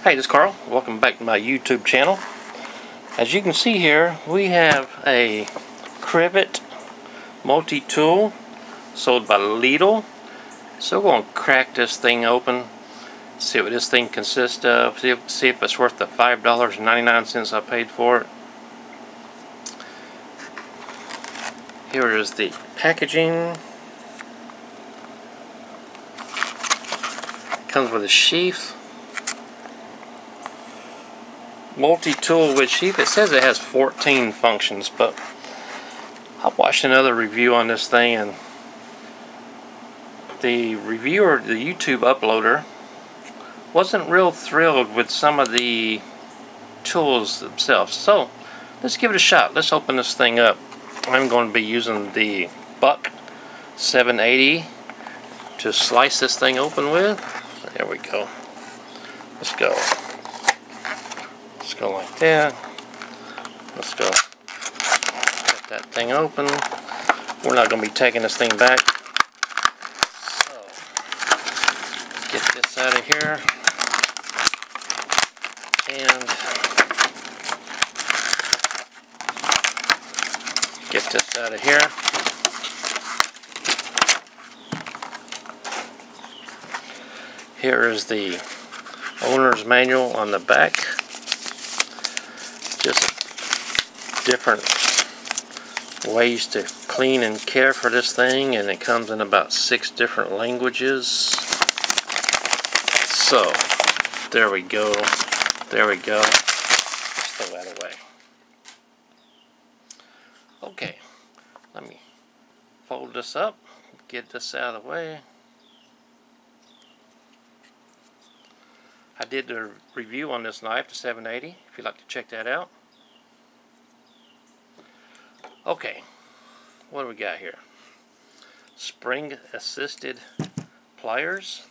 Hey, this is Carl. Welcome back to my YouTube channel. As you can see here, we have a Crivit multi-tool sold by Lidl. So we're going to crack this thing open, see what this thing consists of, see if it's worth the $5.99 I paid for it. Here is the packaging. Comes with a sheath. Multi-tool with sheath. It says it has 14 functions, but I watched another review on this thing, and the reviewer, the YouTube uploader, wasn't real thrilled with some of the tools themselves. So let's give it a shot. Let's open this thing up. I'm going to be using the Buck 780 to slice this thing open with. There we go. Let's go. Let's go like that. Let's go. Cut that thing open. We're not going to be taking this thing back. So, get this out of here. And get this out of here. Here is the owner's manual on the back. Just different ways to clean and care for this thing, and it comes in about 6 different languages. So, there we go. There we go. Let's throw that away. Okay, let me fold this up, get this out of the way. I did a review on this knife, the 780, if you'd like to check that out. Okay, what do we got here? Spring-assisted pliers.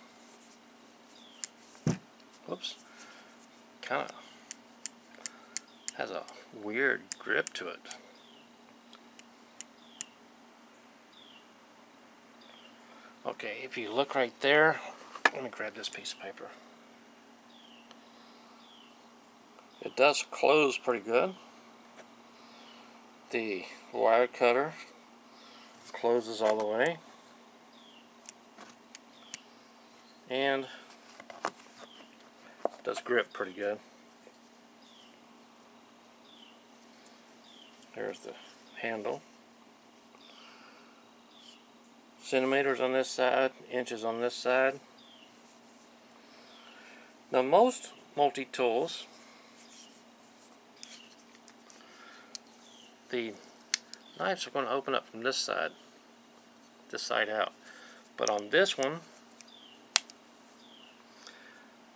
Whoops. Kind of has a weird grip to it. Okay, if you look right there, let me grab this piece of paper. It does close pretty good. The wire cutter closes all the way, and does grip pretty good. There's the handle. Centimeters on this side, inches on this side. Now most multi-tools, the knives are going to open up from this side out, but on this one,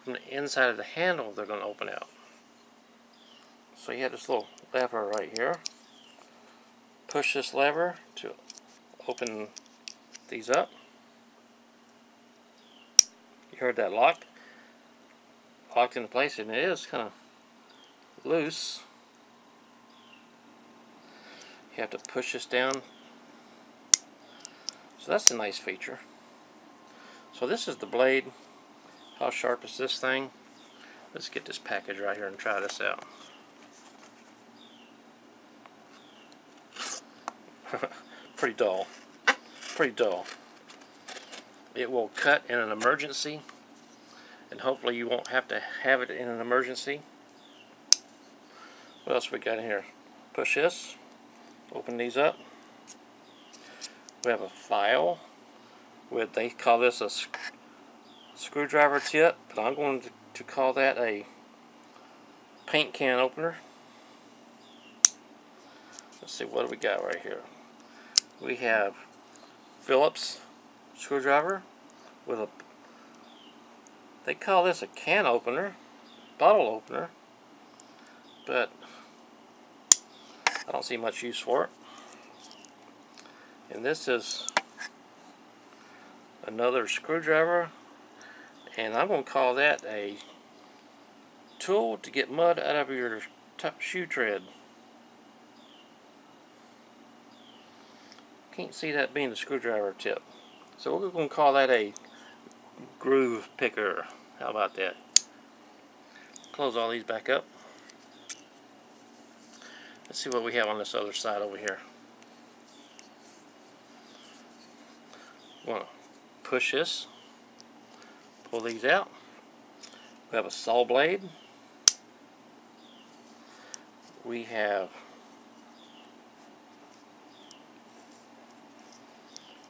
from the inside of the handle, they're going to open out. So you have this little lever right here. Push this lever to open these up. You heard that locked into place, and it is kind of loose. You have to push this down. So that's a nice feature. So this is the blade. How sharp is this thing? Let's get this package right here and try this out. Pretty dull. Pretty dull. It will cut in an emergency, and hopefully you won't have to have it in an emergency. What else we got in here? Push this. Open these up. We have a file with, they call this a screwdriver tip, but I'm going to call that a paint can opener. Let's see, what do we got right here? We have Phillips Screwdriver with a, they call this a can opener, bottle opener, but I don't see much use for it. And this is another screwdriver, and I'm going to call that a tool to get mud out of your shoe tread. Can't see that being the screwdriver tip. So we're going to call that a groove picker. How about that? Close all these back up. Let's see what we have on this other side over here. Want to push this, pull these out. We have a saw blade. We have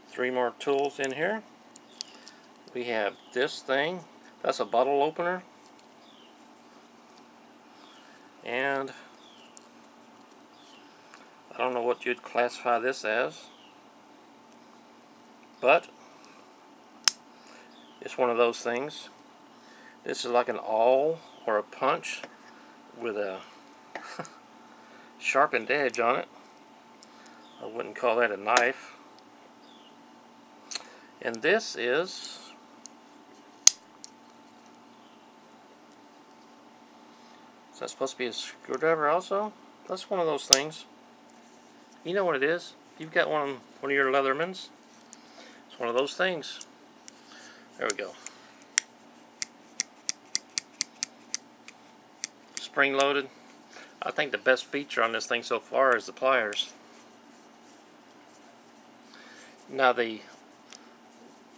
3 more tools in here. We have this thing. That's a bottle opener. And I don't know what you'd classify this as, but it's one of those things. This is like an awl or a punch with a sharpened edge on it. I wouldn't call that a knife. And this is that supposed to be a screwdriver also? That's one of those things. You know what it is. You've got one of your Leathermans. It's one of those things. There we go. Spring loaded. I think the best feature on this thing so far is the pliers. Now the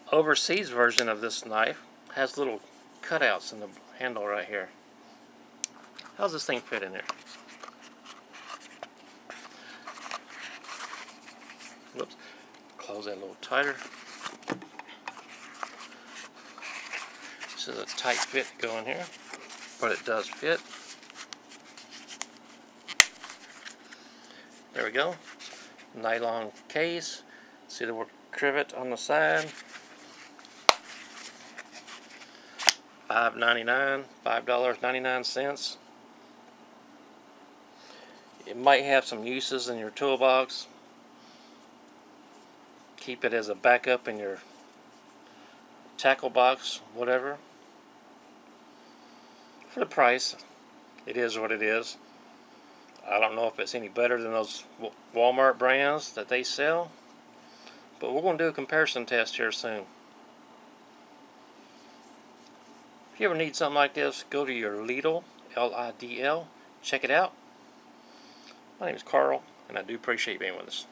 overseas version of this knife has little cutouts in the handle right here. How's this thing fit in there? Whoops. Close that a little tighter. This is a tight fit to go in here, but it does fit. There we go. Nylon case. See the word Crivit on the side. $5.99, $5.99. It might have some uses in your toolbox. Keep it as a backup in your tackle box, whatever. For the price, it is what it is. I don't know if it's any better than those Walmart brands that they sell, but we're going to do a comparison test here soon. If you ever need something like this, go to your Lidl, L-I-D-L, check it out. My name is Carl, and I do appreciate being with us.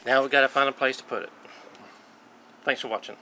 Now we've got to find a place to put it. Thanks for watching.